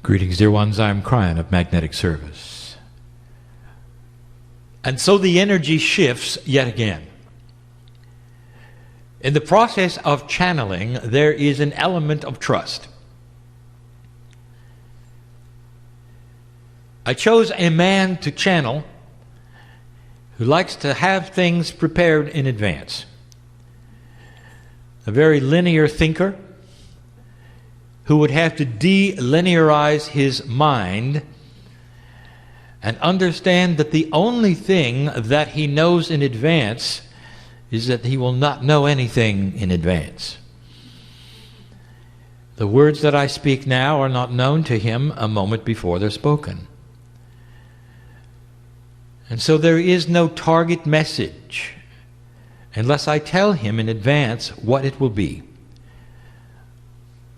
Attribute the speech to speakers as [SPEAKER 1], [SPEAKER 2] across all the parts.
[SPEAKER 1] Greetings, dear ones. I'm Kryon of Magnetic Service. And so the energy shifts yet again. In the process of channeling, there is an element of trust. I chose a man to channel who likes to have things prepared in advance. A very linear thinker who would have to de-linearize his mind and understand that the only thing that he knows in advance is that he will not know anything in advance. The words that I speak now are not known to him a moment before they're spoken. And so there is no target message unless I tell him in advance what it will be.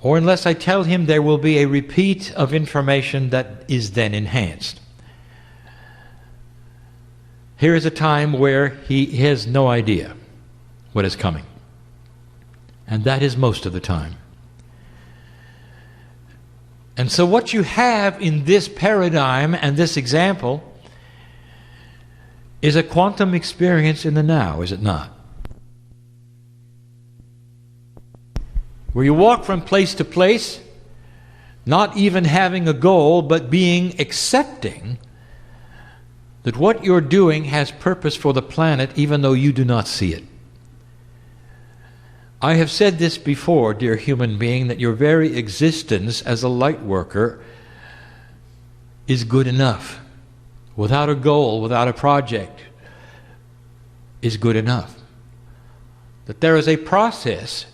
[SPEAKER 1] Or unless I tell him there will be a repeat of information that is then enhanced. Here is a time where he has no idea what is coming. And that is most of the time. And so what you have in this paradigm and this example is a quantum experience in the now, is it not? Where you walk from place to place, not even having a goal, but being accepting that what you're doing has purpose for the planet, even though you do not see it. I have said this before, dear human being, that your very existence as a light worker is good enough. Without a goal, without a project, is good enough. That there is a process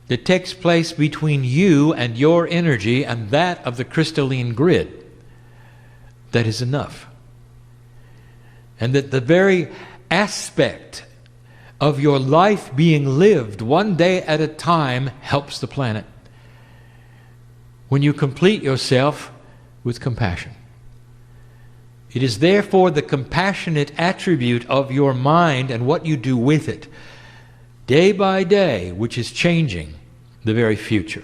[SPEAKER 1] that takes place between you and your energy and that of the crystalline grid that is enough. And that the very aspect of your life being lived one day at a time helps the planet. When you complete yourself with compassion. It is therefore the compassionate attribute of your mind and what you do with it, day by day, which is changing the very future.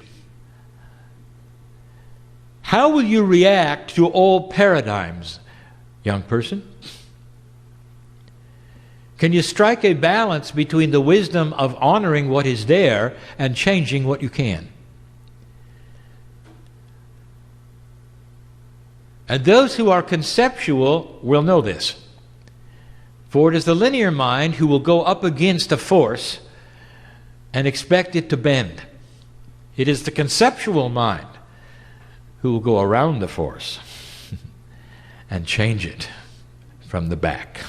[SPEAKER 1] How will you react to all paradigms, young person? Can you strike a balance between the wisdom of honoring what is there and changing what you can? And those who are conceptual will know this. For it is the linear mind who will go up against a force and expect it to bend. It is the conceptual mind who will go around the force and change it from the back.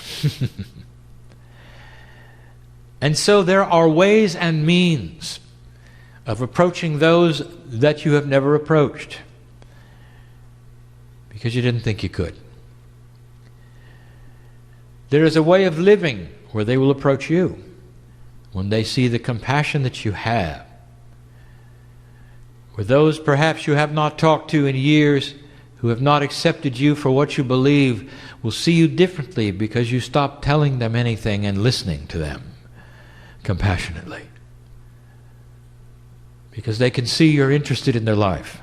[SPEAKER 1] And so there are ways and means of approaching those that you have never approached because you didn't think you could. There is a way of living where they will approach you when they see the compassion that you have. Where those perhaps you have not talked to in years, who have not accepted you for what you believe, will see you differently because you stop telling them anything and listening to them compassionately. Because they can see you're interested in their life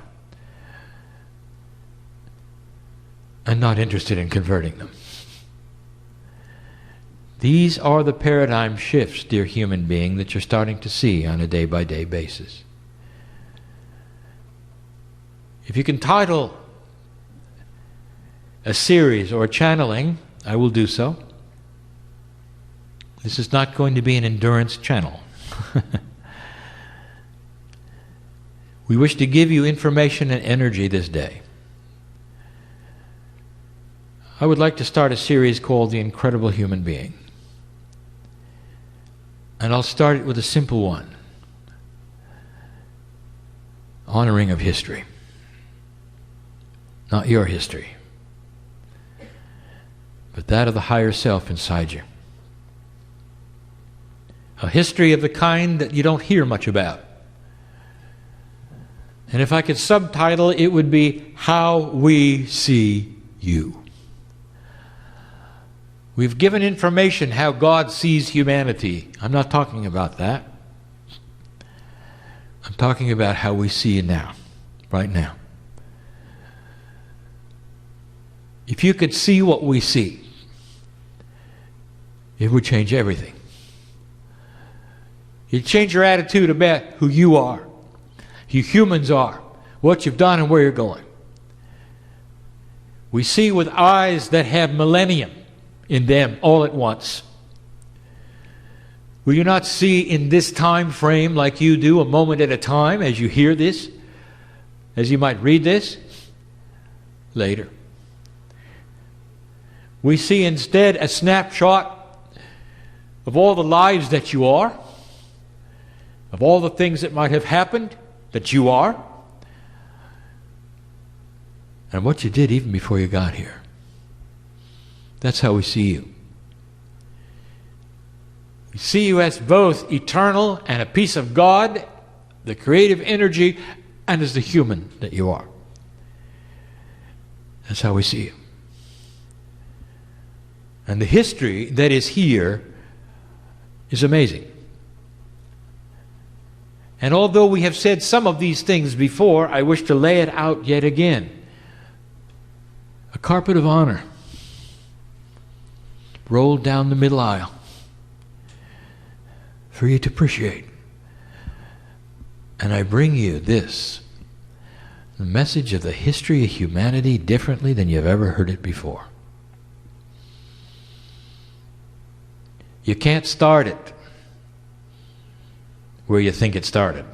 [SPEAKER 1] and not interested in converting them. These are the paradigm shifts, dear human being, that you're starting to see on a day-by-day basis. If you can title a series or a channeling, I will do so. This is not going to be an endurance channel. We wish to give you information and energy this day. I would like to start a series called The Incredible Human Being. And I'll start it with a simple one. Honoring of history. Not your history, but that of the higher self inside you. A history of the kind that you don't hear much about. And if I could subtitle, it would be How We See You. We've given information how God sees humanity. I'm not talking about that. I'm talking about how we see you now, right now. If you could see what we see, it would change everything. It'd change your attitude about who you are, who humans are, what you've done and where you're going. We see with eyes that have millennium in them all at once. Will you not see in this time frame like you do, a moment at a time, as you hear this, as you might read this later? We see instead a snapshot of all the lives that you are, of all the things that might have happened that you are, and what you did even before you got here. That's how we see you. We see you as both eternal and a piece of God, the creative energy, and as the human that you are. That's how we see you. And the history that is here is amazing. And although we have said some of these things before, I wish to lay it out yet again. A carpet of honor rolled down the middle aisle for you to appreciate. And I bring you this, the message of the history of humanity differently than you've ever heard it before. You can't start it where you think it started.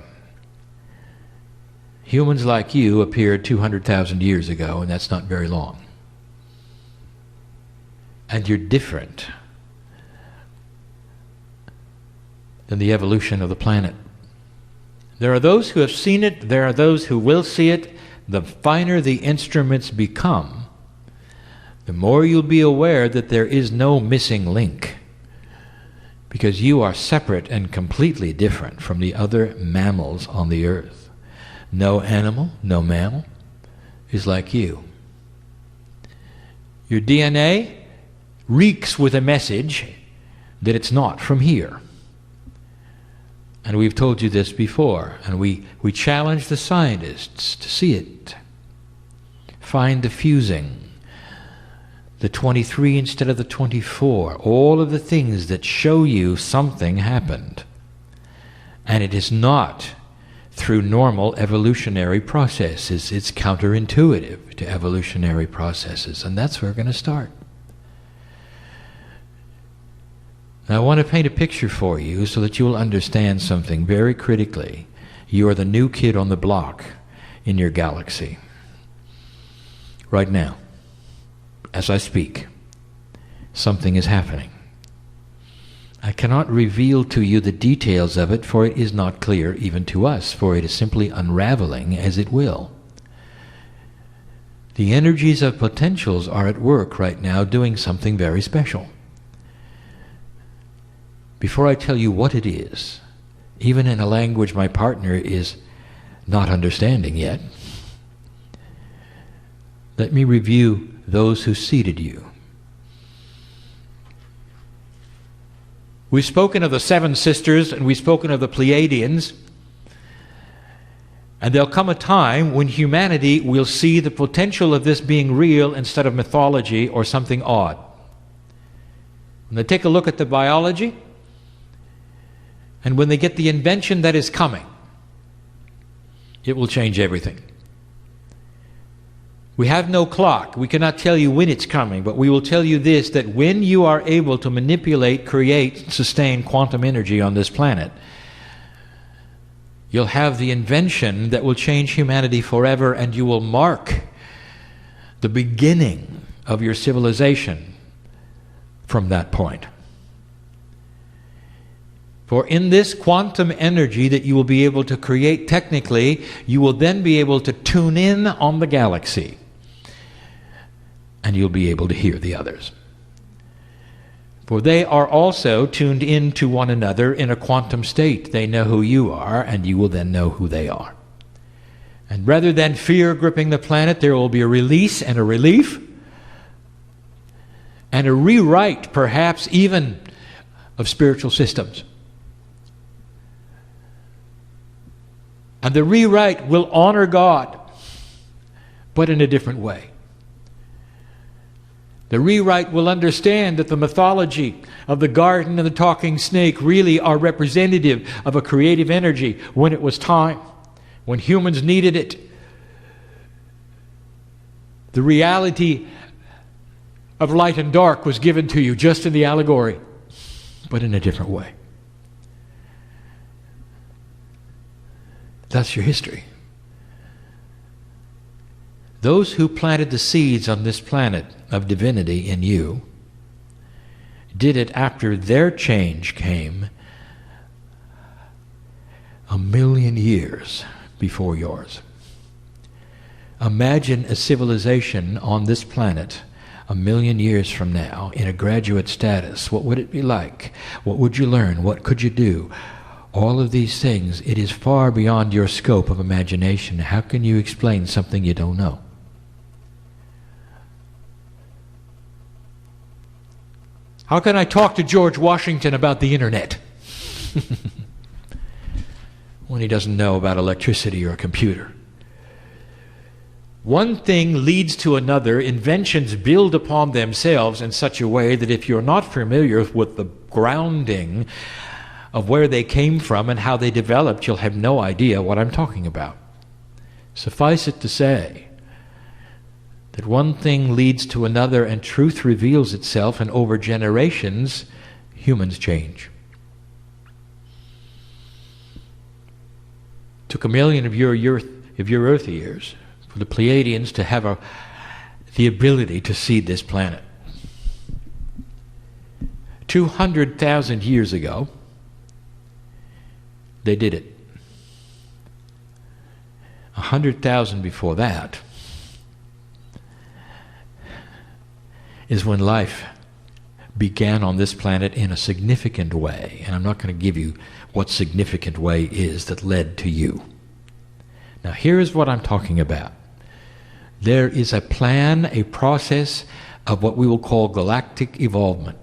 [SPEAKER 1] Humans like you appeared 200,000 years ago, and that's not very long. And you're different than the evolution of the planet. There are those who have seen it, there are those who will see it. The finer the instruments become, the more you'll be aware that there is no missing link, because you are separate and completely different from the other mammals on the earth. No animal, no mammal is like you. Your DNA reeks with a message that it's not from here. And we've told you this before, and we challenge the scientists to see it. Find the fusing, the 23 instead of the 24, all of the things that show you something happened. And it is not through normal evolutionary processes. It's counterintuitive to evolutionary processes, and that's where we're going to start. Now, I want to paint a picture for you so that you will understand something very critically. You are the new kid on the block in your galaxy. Right now, as I speak, something is happening. I cannot reveal to you the details of it, for it is not clear even to us, for it is simply unraveling as it will. The energies of potentials are at work right now doing something very special. Before I tell you what it is, even in a language my partner is not understanding yet, let me review those who seeded you. We've spoken of the seven sisters, and we've spoken of the Pleiadians, and there'll come a time when humanity will see the potential of this being real instead of mythology or something odd. When they take a look at the biology, and when they get the invention that is coming, it will change everything. We have no clock. We cannot tell you when it's coming, but we will tell you this, that when you are able to manipulate, create, sustain quantum energy on this planet, you'll have the invention that will change humanity forever, and you will mark the beginning of your civilization from that point. For in this quantum energy that you will be able to create technically, you will then be able to tune in on the galaxy. And you'll be able to hear the others. For they are also tuned in to one another in a quantum state. They know who you are, and you will then know who they are. And rather than fear gripping the planet, there will be a release and a relief, and a rewrite, perhaps even, of spiritual systems. And the rewrite will honor God, but in a different way. The rewrite will understand that the mythology of the garden and the talking snake really are representative of a creative energy when it was time, when humans needed it. The reality of light and dark was given to you just in the allegory, but in a different way. That's your history. Those who planted the seeds on this planet of divinity in you did it after their change came 1,000,000 years before yours. Imagine a civilization on this planet 1,000,000 years from now in a graduate status. What would it be like? What would you learn? What could you do? All of these things, it is far beyond your scope of imagination. How can you explain something you don't know? How can I talk to George Washington about the internet when he doesn't know about electricity or a computer? One thing leads to another. Inventions build upon themselves in such a way that if you're not familiar with the grounding of where they came from and how they developed, you'll have no idea what I'm talking about. Suffice it to say that one thing leads to another and truth reveals itself, and over generations, humans change. Took 1,000,000 of your Earth years for the Pleiadians to have the ability to seed this planet. 200,000 years ago, they did it. 100,000 before that is when life began on this planet in a significant way. And I'm not going to give you what significant way is that led to you. Now here is what I'm talking about. There is a plan, a process of what we will call galactic evolvement,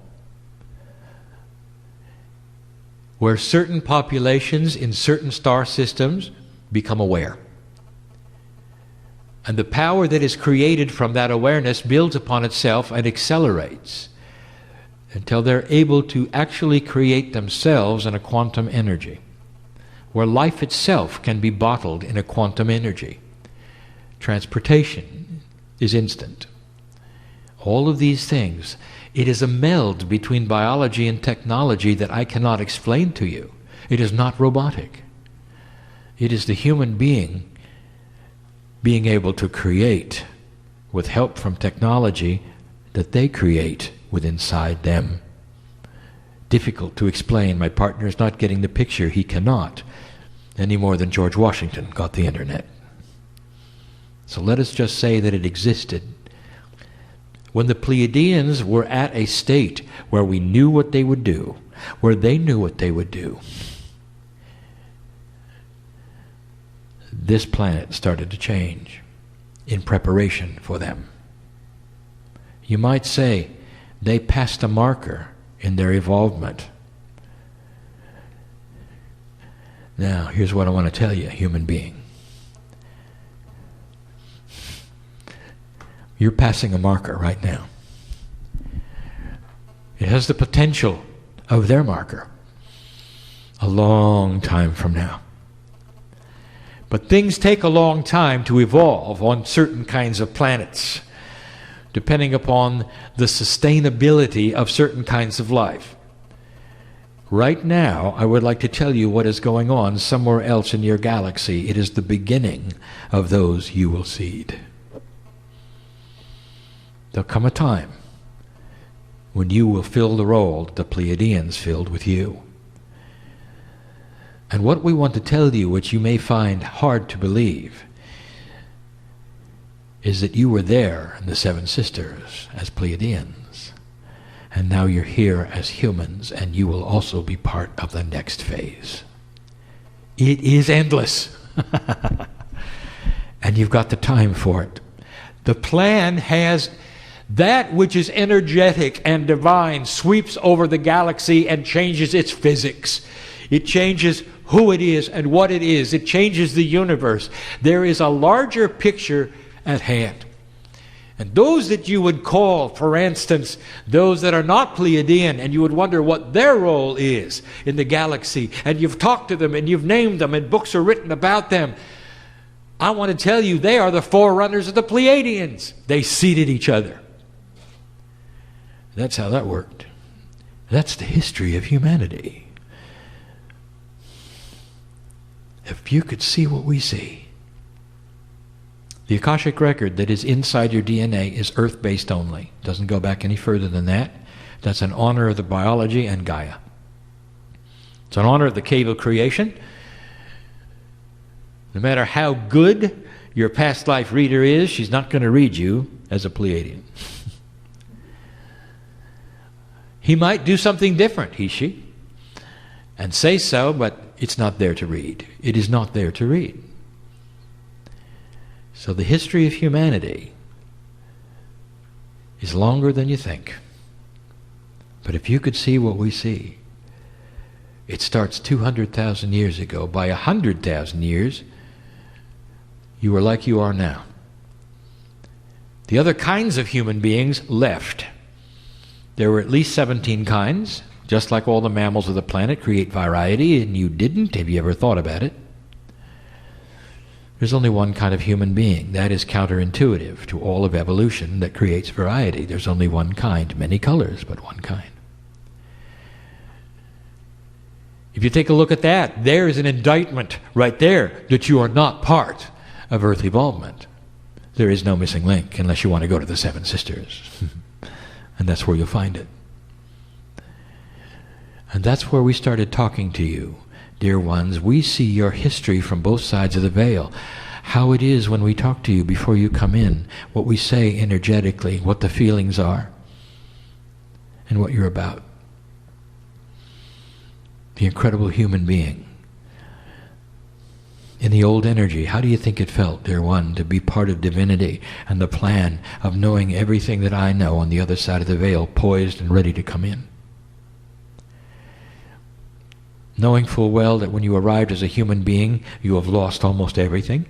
[SPEAKER 1] where certain populations in certain star systems become aware. And the power that is created from that awareness builds upon itself and accelerates until they're able to actually create themselves in a quantum energy, where life itself can be bottled in a quantum energy. Transportation is instant. All of these things, it is a meld between biology and technology that I cannot explain to you. It is not robotic. It is the human being able to create with help from technology that they create with inside them. Difficult to explain. My partner is not getting the picture. He cannot, any more than George Washington got the internet. So let us just say that it existed. When the Pleiadians were at a state where we knew what they would do, where they knew what they would do, this planet started to change in preparation for them. You might say they passed a marker in their evolvement. Now, here's what I want to tell you, human being. You're passing a marker right now. It has the potential of their marker a long time from now. But things take a long time to evolve on certain kinds of planets, depending upon the sustainability of certain kinds of life. Right now, I would like to tell you what is going on somewhere else in your galaxy. It is the beginning of those you will seed. There'll come a time when you will fill the role the Pleiadians filled with you. And what we want to tell you, which you may find hard to believe, is that you were there in the Seven Sisters as Pleiadians, and now you're here as humans, and you will also be part of the next phase. It is endless. And you've got the time for it. The plan has that which is energetic and divine sweeps over the galaxy and changes its physics. It changes who it is and what it is. It changes the universe. There is a larger picture at hand. And those that you would call, for instance, those that are not Pleiadian, and you would wonder what their role is in the galaxy, and you've talked to them and you've named them and books are written about them, I want to tell you they are the forerunners of the Pleiadians. They seeded each other. That's how that worked. That's the history of humanity. If you could see what we see. The Akashic record that is inside your DNA is earth-based only. Doesn't go back any further than that. That's an honor of the biology and Gaia. It's an honor of the cave of creation. No matter how good your past life reader is, she's not going to read you as a Pleiadian. He might do something different, he, she, and say so, but it's not there to read. It is not there to read. So the history of humanity is longer than you think. But if you could see what we see, it starts 200,000 years ago. By 100,000 years, you were like you are now. The other kinds of human beings left. There were at least 17 kinds. Just like all the mammals of the planet create variety, and you didn't. Have you ever thought about it? There's only one kind of human being. That is counterintuitive to all of evolution that creates variety. There's only one kind. Many colors, but one kind. If you take a look at that, there is an indictment right there that you are not part of Earth evolvement. There is no missing link unless you want to go to the Seven Sisters. And that's where you'll find it. And that's where we started talking to you, dear ones. We see your history from both sides of the veil. How it is when we talk to you before you come in, what we say energetically, what the feelings are, and what you're about. The incredible human being. In the old energy, how do you think it felt, dear one, to be part of divinity and the plan of knowing everything that I know on the other side of the veil, poised and ready to come in? Knowing full well that when you arrived as a human being, you have lost almost everything,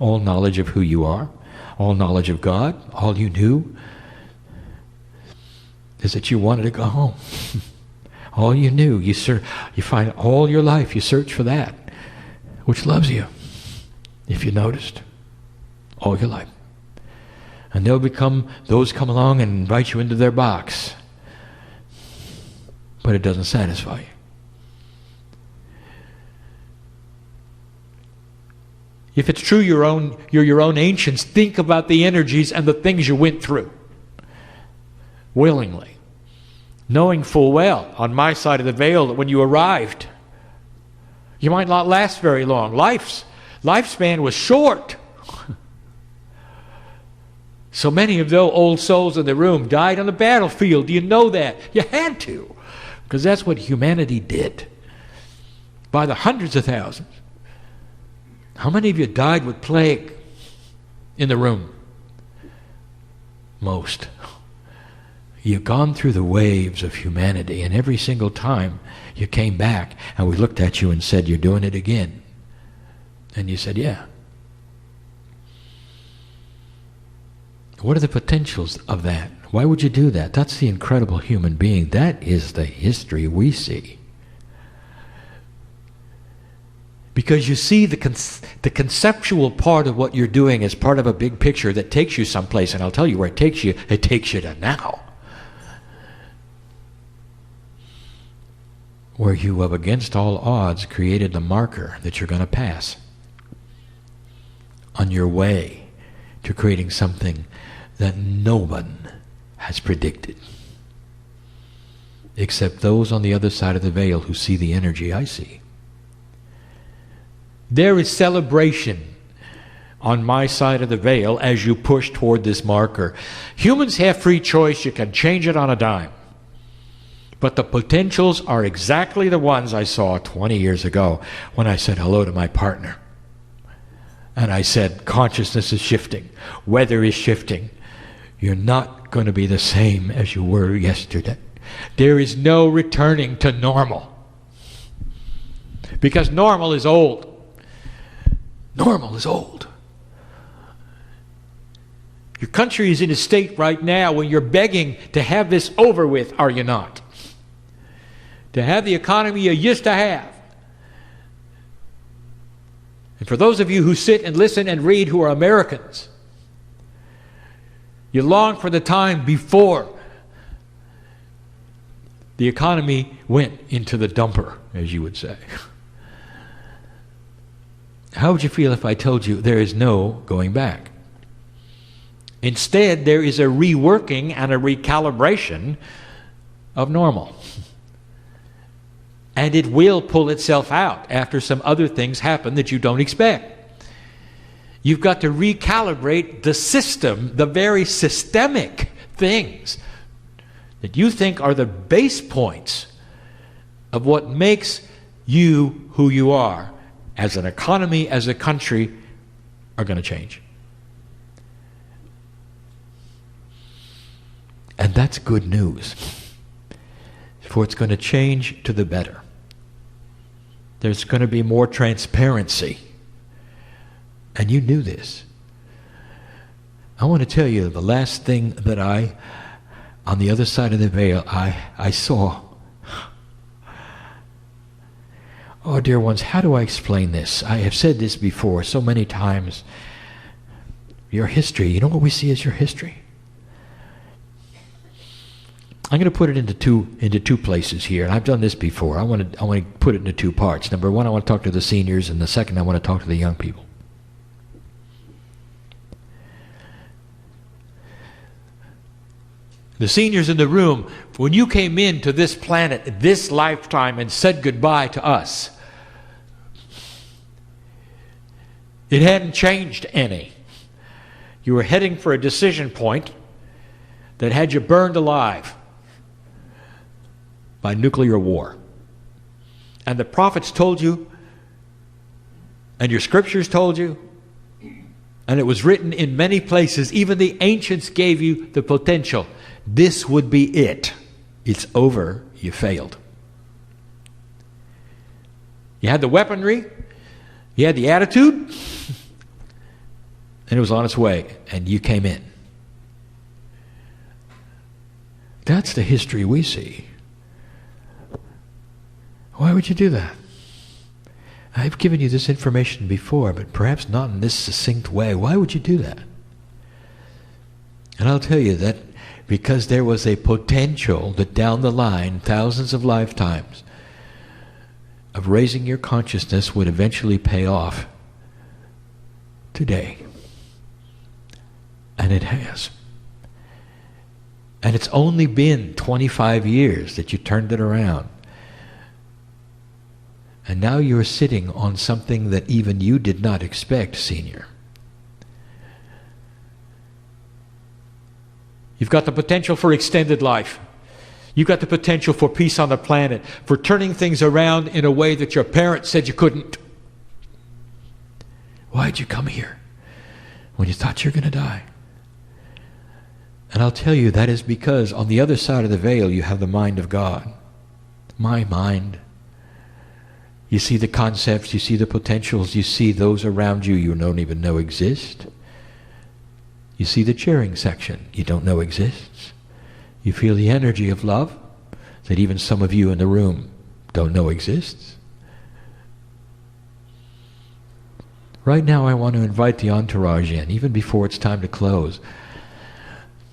[SPEAKER 1] all knowledge of who you are, all knowledge of God. All you knew is that you wanted to go home. All you knew, you find all your life, you search for that, which loves you, if you noticed, all your life. And those come along and invite you into their box. But it doesn't satisfy you. If it's true you're your own ancients, think about the energies and the things you went through. Willingly. Knowing full well, on my side of the veil, that when you arrived, you might not last very long. Lifespan was short. So many of those old souls in the room died on the battlefield. Do you know that? You had to. Because that's what humanity did. By the hundreds of thousands. How many of you died with plague in the room? Most. You've gone through the waves of humanity, and every single time you came back and we looked at you and said, you're doing it again. And you said, yeah. What are the potentials of that? Why would you do that? That's the incredible human being. That is the history we see. Because you see the conceptual part of what you're doing as part of a big picture that takes you someplace, and I'll tell you where it takes you. It takes you to now. Where you have, against all odds, created the marker that you're going to pass on your way to creating something that no one has predicted. Except those on the other side of the veil who see the energy I see. There is celebration on my side of the veil as you push toward this marker. Humans have free choice. You can change it on a dime. But the potentials are exactly the ones I saw 20 years ago when I said hello to my partner. And I said, consciousness is shifting. Weather is shifting. You're not going to be the same as you were yesterday. There is no returning to normal. Because normal is old. Normal is old. Your country is in a state right now when you're begging to have this over with, are you not? To have the economy you used to have. And for those of you who sit and listen and read who are Americans, you long for the time before the economy went into the dumper, as you would say. How would you feel if I told you there is no going back? Instead, there is a reworking and a recalibration of normal. And it will pull itself out after some other things happen that you don't expect. You've got to recalibrate the system, the very systemic things that you think are the base points of what makes you who you are as an economy, as a country, are going to change. And that's good news, for it's going to change to the better. There's going to be more transparency. And you knew this. I want to tell you the last thing that on the other side of the veil, I saw. Oh, dear ones, how do I explain this? I have said this before so many times. Your history, you know what we see as your history? I'm going to put it into two places here, and I've done this before. I want to put it into two parts. Number one, I want to talk to the seniors, and the second, I want to talk to the young people. The seniors in the room, when you came into this planet, this lifetime, and said goodbye to us, it hadn't changed any. You were heading for a decision point that had you burned alive by nuclear war. And the prophets told you, and your scriptures told you, and it was written in many places, even the ancients gave you the potential. This would be it. It's over. You failed. You had the weaponry, you had the attitude, and it was on its way, and you came in. That's the history we see. Why would you do that? I've given you this information before, but perhaps not in this succinct way. Why would you do that? And I'll tell you that because there was a potential that down the line, thousands of lifetimes of raising your consciousness would eventually pay off today. And it has. And it's only been 25 years that you turned it around. And now you're sitting on something that even you did not expect, senior. You've got the potential for extended life. You've got the potential for peace on the planet, for turning things around in a way that your parents said you couldn't. Why'd you come here when you thought you were going to die? And I'll tell you, that is because on the other side of the veil you have the mind of God. My mind. You see the concepts, you see the potentials, you see those around you don't even know exist. You see the cheering section you don't know exists. You feel the energy of love that even some of you in the room don't know exists. Right now I want to invite the entourage in, even before it's time to close,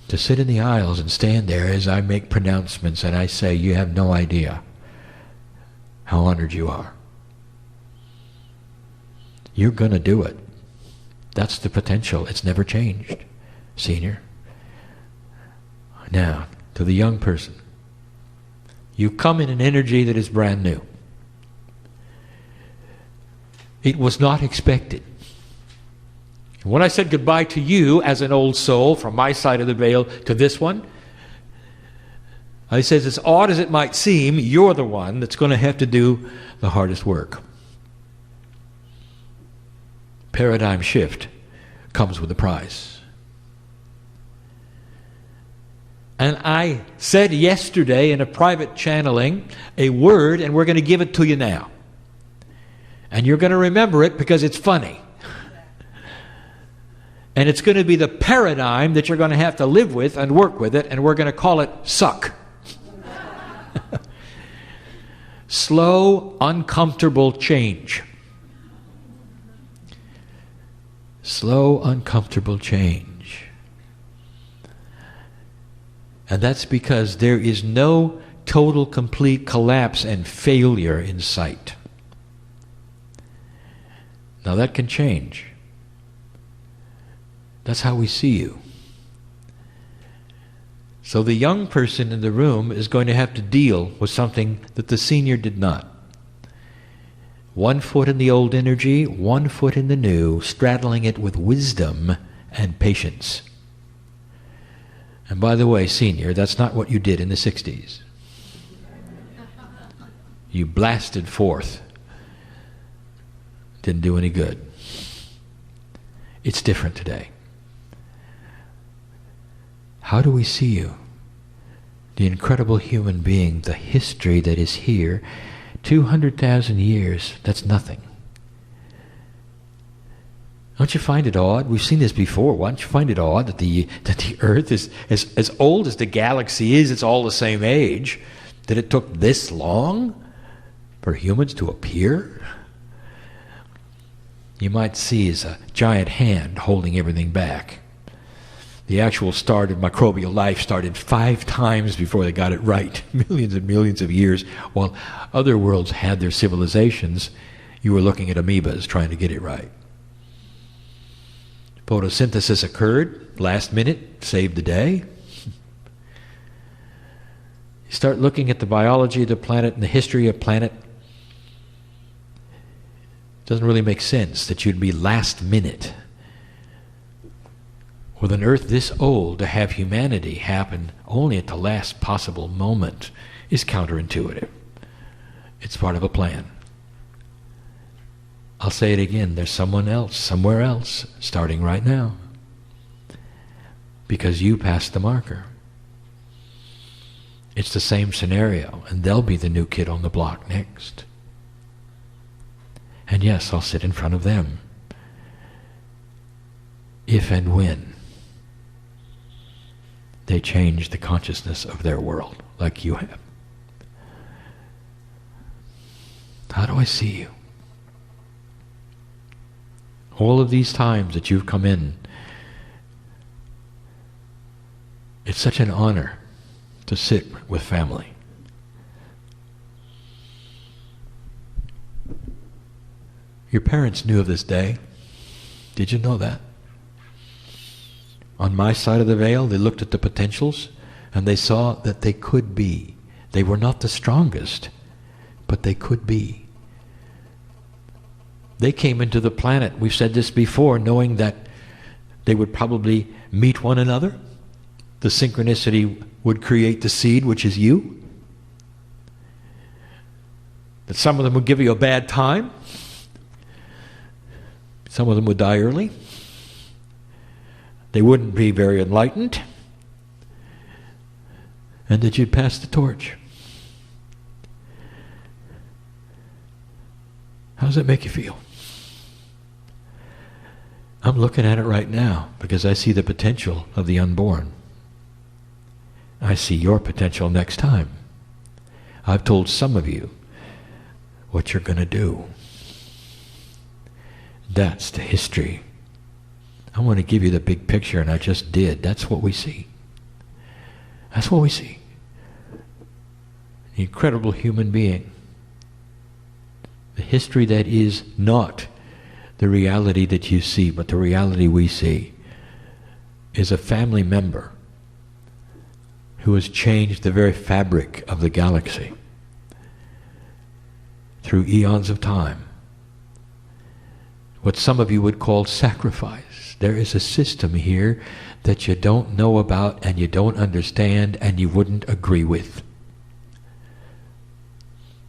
[SPEAKER 1] to sit in the aisles and stand there as I make pronouncements and I say, you have no idea how honored you are. You're going to do it. That's the potential. It's never changed, senior. Now, to the young person. You come in an energy that is brand new. It was not expected. When I said goodbye to you as an old soul from my side of the veil to this one, I said, as odd as it might seem, you're the one that's going to have to do the hardest work. Paradigm shift comes with a price. And I said yesterday in a private channeling a word, and we're going to give it to you now. And you're going to remember it because it's funny. And it's going to be the paradigm that you're going to have to live with and work with it, and we're going to call it suck. Slow, uncomfortable change. Slow, uncomfortable change. And that's because there is no total, complete collapse and failure in sight. Now that can change. That's how we see you. So the young person in the room is going to have to deal with something that the senior did not. 1 foot in the old energy, 1 foot in the new, straddling it with wisdom and patience. And by the way, senior, that's not what you did in the 60s. You blasted forth. Didn't do any good. It's different today. How do we see you? The incredible human being, the history that is here, 200,000 years, that's nothing. Don't you find it odd? We've seen this before. Why don't you find it odd that the Earth is as old as the galaxy is, it's all the same age, that it took this long for humans to appear? You might see as a giant hand holding everything back. The actual start of microbial life started 5 times before they got it right, millions and millions of years. While other worlds had their civilizations, you were looking at amoebas trying to get it right. Photosynthesis occurred, last minute, saved the day. You start looking at the biology of the planet and the history of the planet. It doesn't really make sense that you'd be last minute with an Earth this old. To have humanity happen only at the last possible moment is counterintuitive. It's part of a plan. I'll say it again, there's someone else, somewhere else, starting right now. Because you passed the marker. It's the same scenario, and they'll be the new kid on the block next. And yes, I'll sit in front of them. If and when they change the consciousness of their world, like you have. How do I see you? All of these times that you've come in, it's such an honor to sit with family. Your parents knew of this day. Did you know that? On my side of the veil, they looked at the potentials and they saw that they could be. They were not the strongest, but they could be. They came into the planet, we've said this before, knowing that they would probably meet one another. The synchronicity would create the seed, which is you. That some of them would give you a bad time. Some of them would die early. They wouldn't be very enlightened. And that you'd pass the torch. How does that make you feel? I'm looking at it right now because I see the potential of the unborn. I see your potential next time. I've told some of you what you're going to do. That's the history. I want to give you the big picture, and I just did. That's what we see. That's what we see. An incredible human being. The history that is not the reality that you see, but the reality we see, is a family member who has changed the very fabric of the galaxy through eons of time. What some of you would call sacrifice. There is a system here that you don't know about and you don't understand and you wouldn't agree with.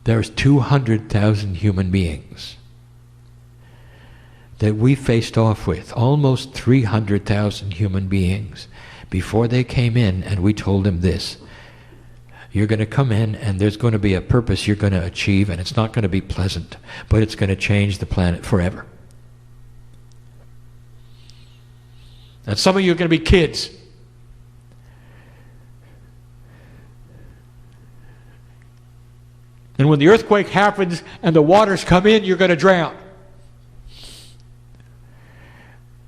[SPEAKER 1] There's 200,000 human beings that we faced off with, almost 300,000 human beings, before they came in, and we told them this: you're going to come in and there's going to be a purpose you're going to achieve, and it's not going to be pleasant, but it's going to change the planet forever. And some of you are going to be kids. And when the earthquake happens and the waters come in, you're going to drown.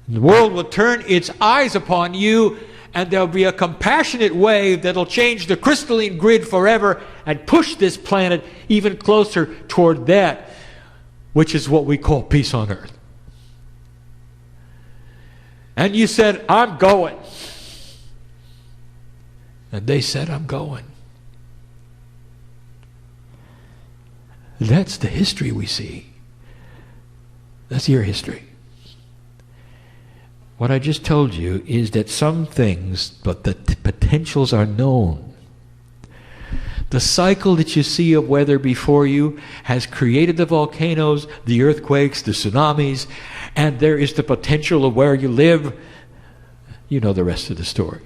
[SPEAKER 1] The world will turn its eyes upon you, and there'll be a compassionate wave that'll change the crystalline grid forever and push this planet even closer toward that, which is what we call peace on earth. And you said, I'm going. And they said, I'm going. That's the history we see. That's your history. What I just told you is that some things, but the potentials are known. The cycle that you see of weather before you has created the volcanoes, the earthquakes, the tsunamis, and there is the potential of where you live. You know the rest of the story.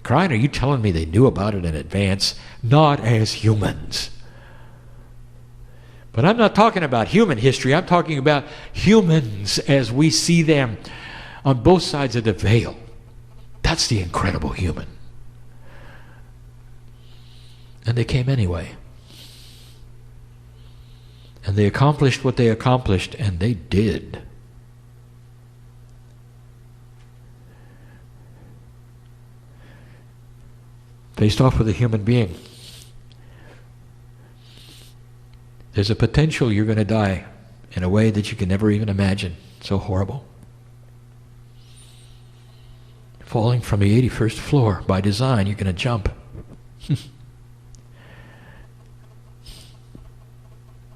[SPEAKER 1] Kryon, are you telling me they knew about it in advance? Not as humans. But I'm not talking about human history. I'm talking about humans as we see them on both sides of the veil. That's the incredible human. And they came anyway. And they accomplished what they accomplished, and they did. Faced off with a human being, there's a potential you're going to die in a way that you can never even imagine. So horrible. Falling from the 81st floor. By design, you're going to jump.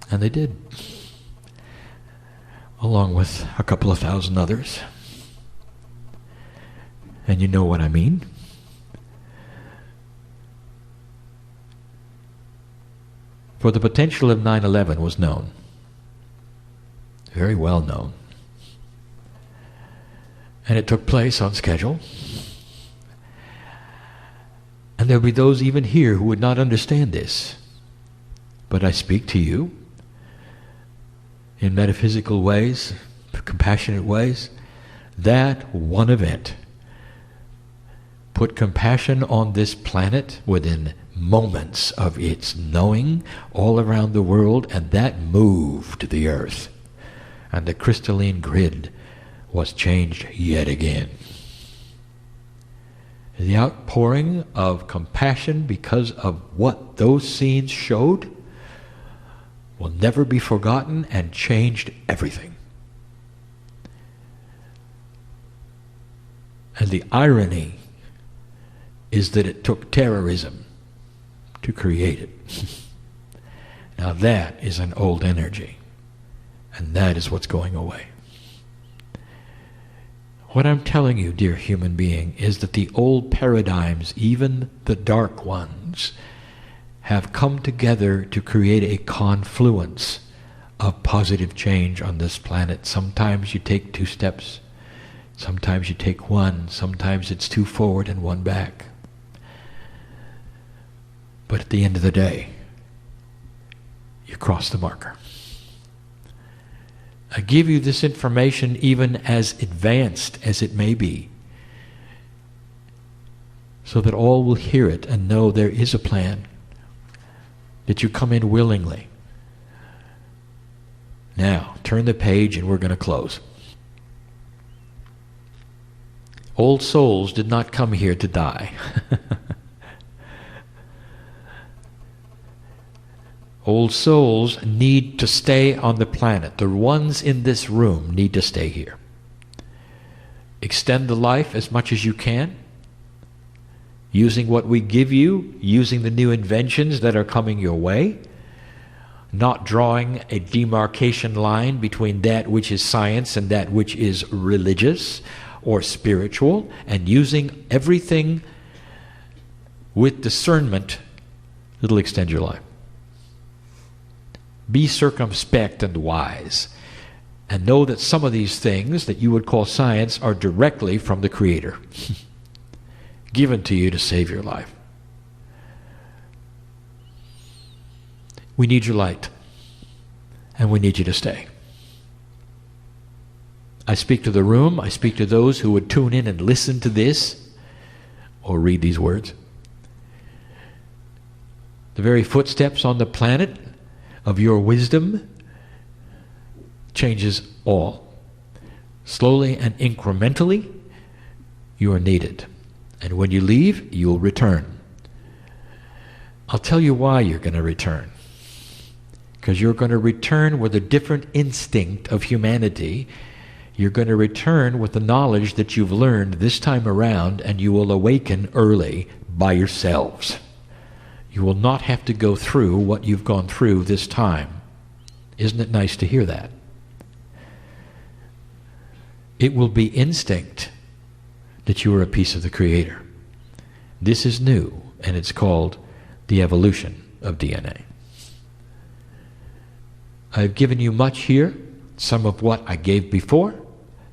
[SPEAKER 1] And they did. Along with a couple of thousand others. And you know what I mean. For the potential of 9/11 was known. Very well known. And it took place on schedule. And there'll be those even here who would not understand this. But I speak to you in metaphysical ways, compassionate ways. That one event put compassion on this planet within moments of its knowing all around the world, and that moved the earth. And the crystalline grid was changed yet again. The outpouring of compassion because of what those scenes showed will never be forgotten and changed everything. And the irony is that it took terrorism to create it. Now that is an old energy, and that is what's going away. What I'm telling you, dear human being, is that the old paradigms, even the dark ones, have come together to create a confluence of positive change on this planet. Sometimes you take 2 steps, sometimes you take 1, sometimes it's 2 forward and 1 back. But at the end of the day, you cross the marker. I give you this information even as advanced as it may be, so that all will hear it and know there is a plan, that you come in willingly. Now, turn the page and we're going to close. Old souls did not come here to die. Old souls need to stay on the planet. The ones in this room need to stay here. Extend the life as much as you can, using what we give you, using the new inventions that are coming your way, not drawing a demarcation line between that which is science and that which is religious or spiritual, and using everything with discernment that'll extend your life. Be circumspect and wise, and know that some of these things that you would call science are directly from the Creator, given to you to save your life. We need your light, and we need you to stay. I speak to the room. I speak to those who would tune in and listen to this or read these words. The very footsteps on the planet of your wisdom changes all. Slowly and incrementally, you are needed. And when you leave, you'll return. I'll tell you why you're going to return. Because you're going to return with a different instinct of humanity. You're going to return with the knowledge that you've learned this time around, and you will awaken early by yourselves. You will not have to go through what you've gone through this time. Isn't it nice to hear that? It will be instinct that you are a piece of the Creator. This is new, and it's called the evolution of DNA. I've given you much here, some of what I gave before,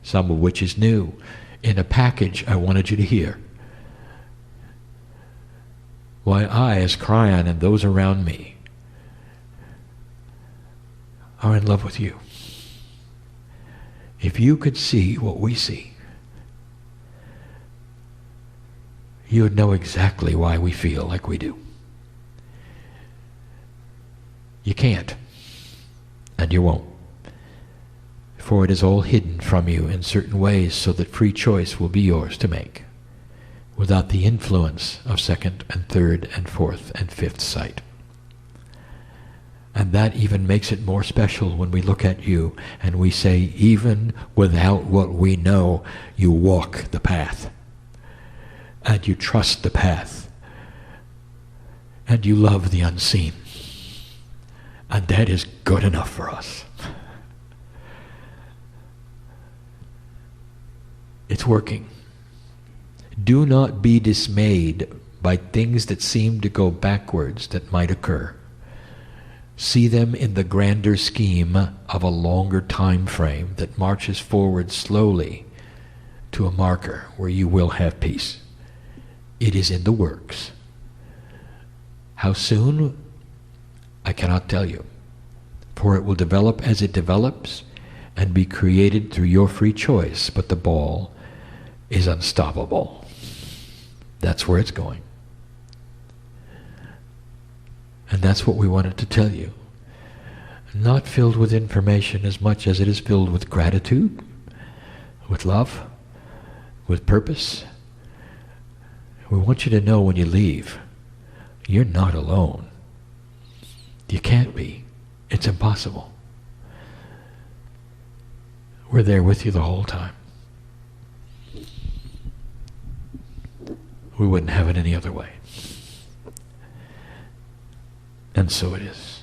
[SPEAKER 1] some of which is new, in a package I wanted you to hear. Why I, as Kryon, and those around me are in love with you. If you could see what we see, you would know exactly why we feel like we do. You can't, and you won't, for it is all hidden from you in certain ways so that free choice will be yours to make, without the influence of second and third and fourth and fifth sight. And that even makes it more special when we look at you and we say, even without what we know, you walk the path. And you trust the path. And you love the unseen. And that is good enough for us. It's working. Do not be dismayed by things that seem to go backwards that might occur. See them in the grander scheme of a longer time frame that marches forward slowly to a marker where you will have peace. It is in the works. How soon? I cannot tell you, for it will develop as it develops and be created through your free choice, but the ball is unstoppable. That's where it's going. And that's what we wanted to tell you. Not filled with information as much as it is filled with gratitude, with love, with purpose. We want you to know when you leave, you're not alone. You can't be. It's impossible. We're there with you the whole time. We wouldn't have it any other way. And so it is.